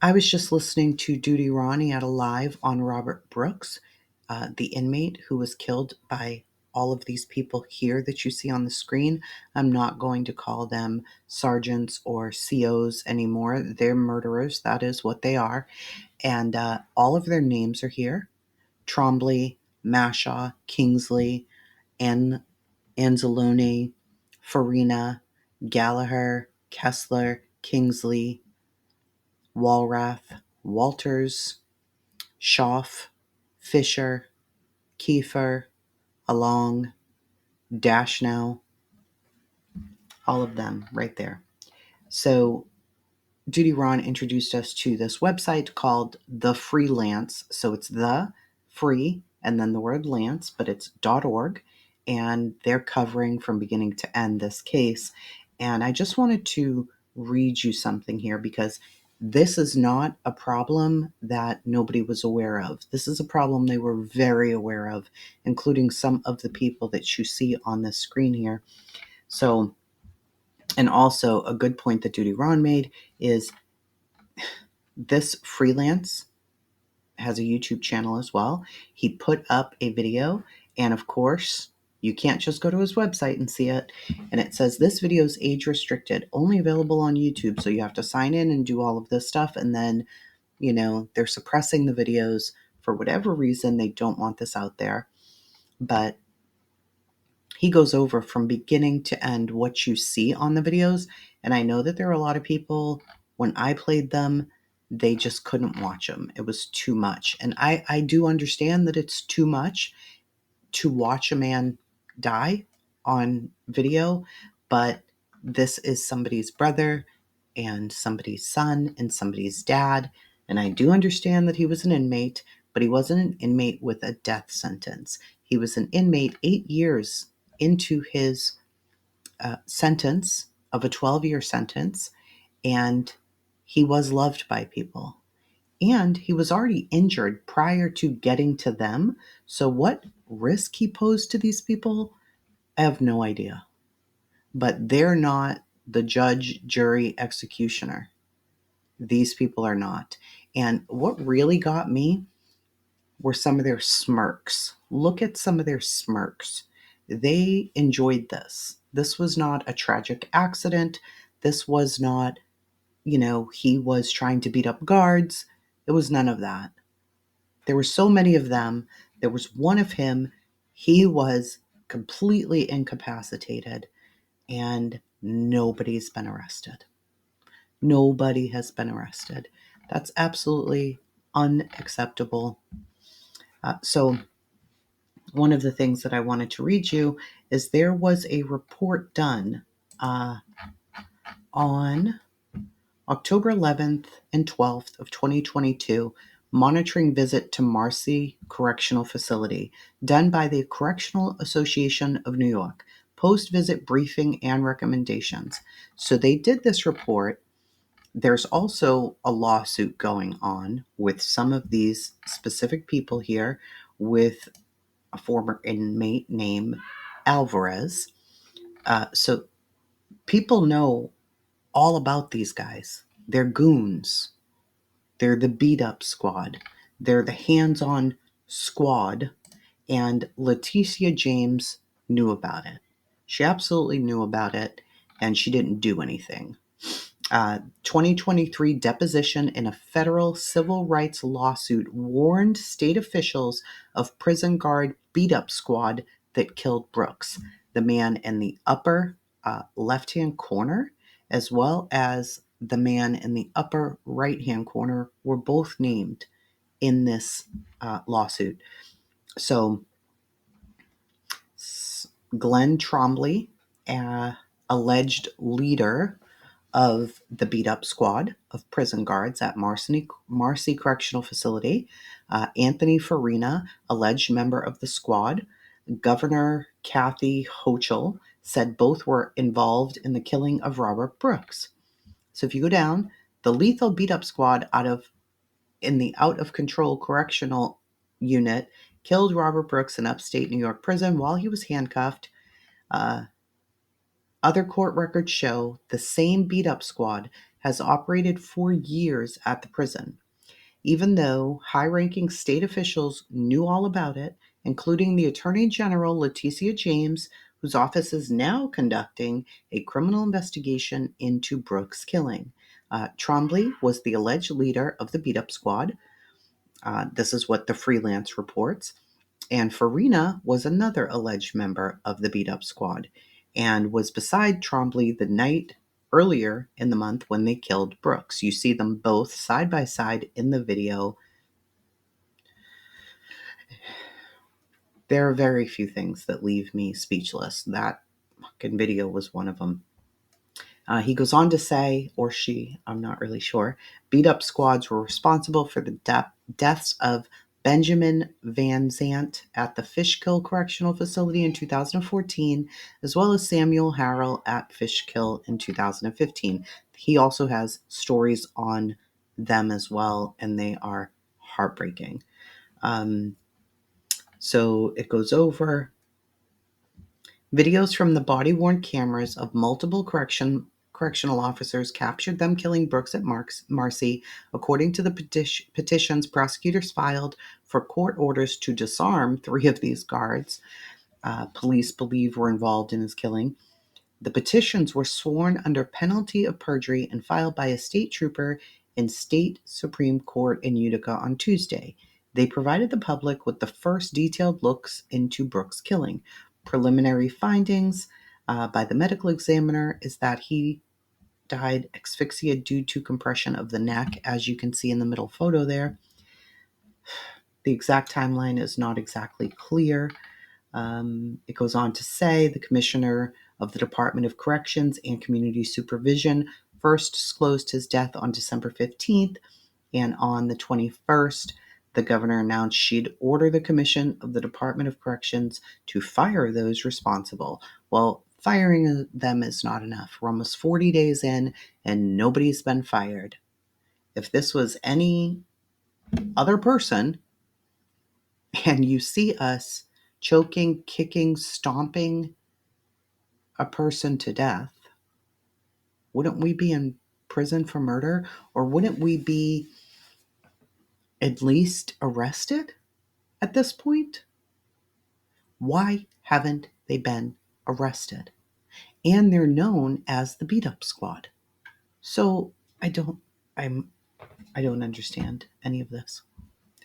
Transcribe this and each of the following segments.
I was just listening to Duty Ron. He had a live on Robert Brooks, the inmate who was killed by all of these people here that you see on the screen. I'm not going to call them sergeants or COs anymore. They're murderers. That is what they are. And all of their names are here: Trombley, Mashaw, Kingsley, Anzalone, Farina, Gallagher, Kessler, Kingsley, Walrath, Walters, Schaff, Fisher, Kiefer, Along, Dashnow, all of them right there. So Judy Ron introduced us to this website called The Freelance. So it's the free and then the word lance, but it's .org. And they're covering from beginning to end this case. And I just wanted to read you something here because this is not a problem that nobody was aware of. This is a problem they were very aware of, including some of the people that you see on this screen here. So, and also a good point that Duty Ron made is this freelance has a YouTube channel as well. He put up a video, and of course, you can't just go to his website and see it. And it says this video is age restricted, only available on YouTube. So you have to sign in and do all of this stuff. And then, they're suppressing the videos for whatever reason. They don't want this out there. But he goes over from beginning to end what you see on the videos. And I know that there are a lot of people, when I played them, they just couldn't watch them. It was too much. And I do understand that it's too much to watch a man die on video, but this is somebody's brother and somebody's son and somebody's dad. And I do understand that he was an inmate, but he wasn't an inmate with a death sentence. He was an inmate 8 years into his sentence of a 12-year sentence, and he was loved by people. And he was already injured prior to getting to them. So what risk he posed to these people, I have no idea. But they're not the judge, jury, executioner. These people are not. And what really got me were some of their smirks. Look at some of their smirks. They enjoyed this. This was not a tragic accident. This was not, he was trying to beat up guards. It was none of that. There were so many of them. There was one of him. He was completely incapacitated, and nobody's been arrested. Nobody has been arrested. That's absolutely unacceptable. So one of the things that I wanted to read you is there was a report done on October 11th and 12th of 2022, monitoring visit to Marcy Correctional Facility, done by the Correctional Association of New York, post-visit briefing and recommendations. So they did this report. There's also a lawsuit going on with some of these specific people here with a former inmate named Alvarez. So people know all about these guys. They're goons. They're the beat up squad. They're the hands-on squad. And Leticia James knew about it. She absolutely knew about it, and she didn't do anything. 2023 deposition in a federal civil rights lawsuit warned state officials of prison guard beat-up squad that killed Brooks, the man in the upper left-hand corner, as well as the man in the upper right-hand corner, were both named in this lawsuit. So Glenn Trombley, alleged leader of the beat-up squad of prison guards at Marcy Correctional Facility, Anthony Farina, alleged member of the squad, Governor Kathy Hochul, said both were involved in the killing of Robert Brooks. So if you go down, the lethal beat-up squad in the out-of-control correctional unit killed Robert Brooks in upstate New York prison while he was handcuffed. Other court records show the same beat-up squad has operated for years at the prison. Even though high-ranking state officials knew all about it, including the Attorney General Leticia James, whose office is now conducting a criminal investigation into Brooks' killing. Trombley was the alleged leader of the beat-up squad. This is what the freelance reports. And Farina was another alleged member of the beat-up squad and was beside Trombley the night earlier in the month when they killed Brooks. You see them both side by side in the video. There are very few things that leave me speechless. That fucking video was one of them. He goes on to say, or she, I'm not really sure, beat-up squads were responsible for the deaths of Benjamin Van Zant at the Fishkill Correctional Facility in 2014, as well as Samuel Harrell at Fishkill in 2015. He also has stories on them as well, and they are heartbreaking. So it goes over videos from the body-worn cameras of multiple correctional officers captured them killing Brooks at Marcy. According to the petitions prosecutors filed for court orders to disarm 3 of these guards, police believe were involved in his killing. The petitions were sworn under penalty of perjury and filed by a state trooper in State Supreme Court in Utica on Tuesday. They provided the public with the first detailed looks into Brooks' killing. Preliminary findings by the medical examiner is that he died asphyxia due to compression of the neck, as you can see in the middle photo there. The exact timeline is not exactly clear. It goes on to say the commissioner of the Department of Corrections and Community Supervision first disclosed his death on December 15th, and on the 21st, the governor announced she'd order the commission of the Department of Corrections to fire those responsible. Well, firing them is not enough. We're almost 40 days in, and nobody's been fired. If this was any other person, and you see us choking, kicking, stomping a person to death, wouldn't we be in prison for murder? Or wouldn't we be at least arrested at this point? Why haven't they been arrested? And they're known as the beat-up squad. So I don't understand any of this.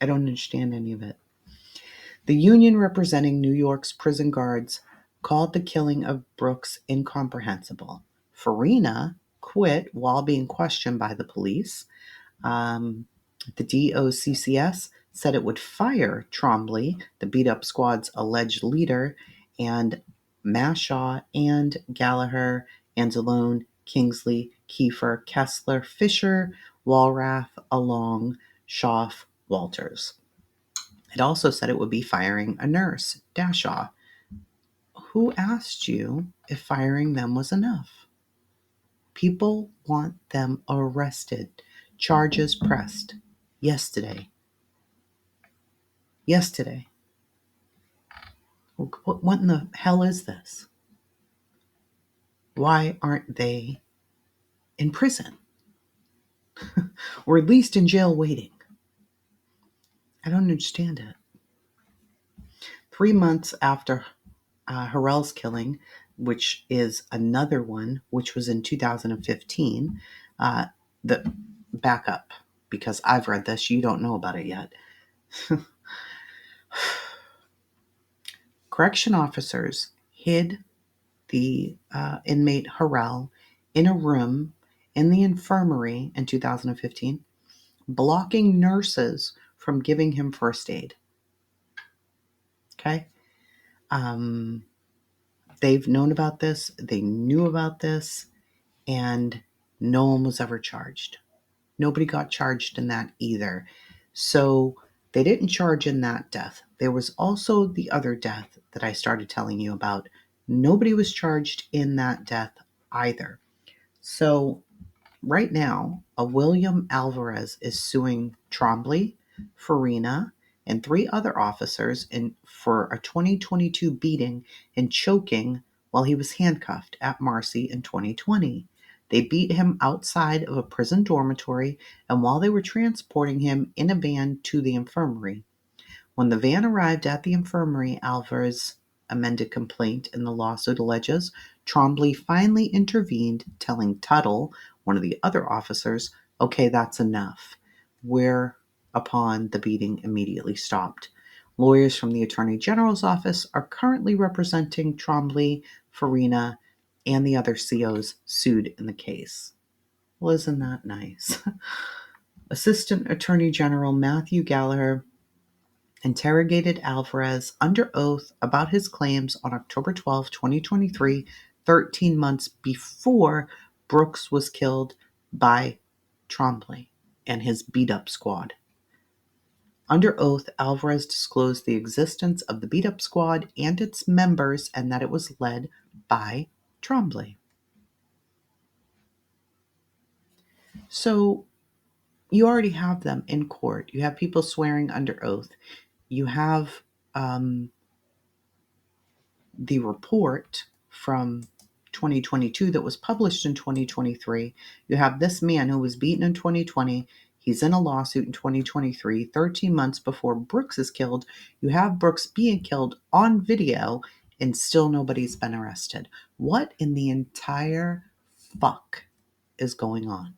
I don't understand any of it. The union representing New York's prison guards called the killing of Brooks incomprehensible. Farina quit while being questioned by the police. The DOCCS said it would fire Trombley, the beat-up squad's alleged leader, and Mashaw and Gallagher, Anzalone, Kingsley, Kiefer, Kessler, Fisher, Walrath, Along, Schaff, Walters. It also said it would be firing a nurse, Dashaw. Who asked you if firing them was enough? People want them arrested. Charges pressed. Yesterday. What in the hell is this? Why aren't they in prison? Or at least in jail waiting? I don't understand it. 3 months after Harrell's killing, which is another one, which was in 2015, the backup, because I've read this, you don't know about it yet. Correction officers hid the inmate Harrell in a room in the infirmary in 2015, blocking nurses from giving him first aid. Okay? They've known about this, they knew about this, and no one was ever charged. Nobody got charged in that either. So they didn't charge in that death. There was also the other death that I started telling you about. Nobody was charged in that death either. So right now, a William Alvarez is suing Trombley, Farina, and 3 other officers for a 2022 beating and choking while he was handcuffed at Marcy in 2020. They beat him outside of a prison dormitory and while they were transporting him in a van to the infirmary. When the van arrived at the infirmary, Alvarez's amended complaint in the lawsuit alleges Trombley finally intervened, telling Tuttle, one of the other officers, "Okay, that's enough," whereupon the beating immediately stopped. Lawyers from the Attorney General's office are currently representing Trombley, Farina, and the other COs sued in the case. Well, isn't that nice? Assistant Attorney General Matthew Gallagher interrogated Alvarez under oath about his claims on October 12, 2023, 13 months before Brooks was killed by Trombley and his beat-up squad. Under oath, Alvarez disclosed the existence of the beat-up squad and its members and that it was led by Trombley. So you already have them in court. You have people swearing under oath. You have the report from 2022 that was published in 2023. You have this man who was beaten in 2020. He's in a lawsuit in 2023, 13 months before Brooks is killed. You have Brooks being killed on video, and still nobody's been arrested. What in the entire fuck is going on?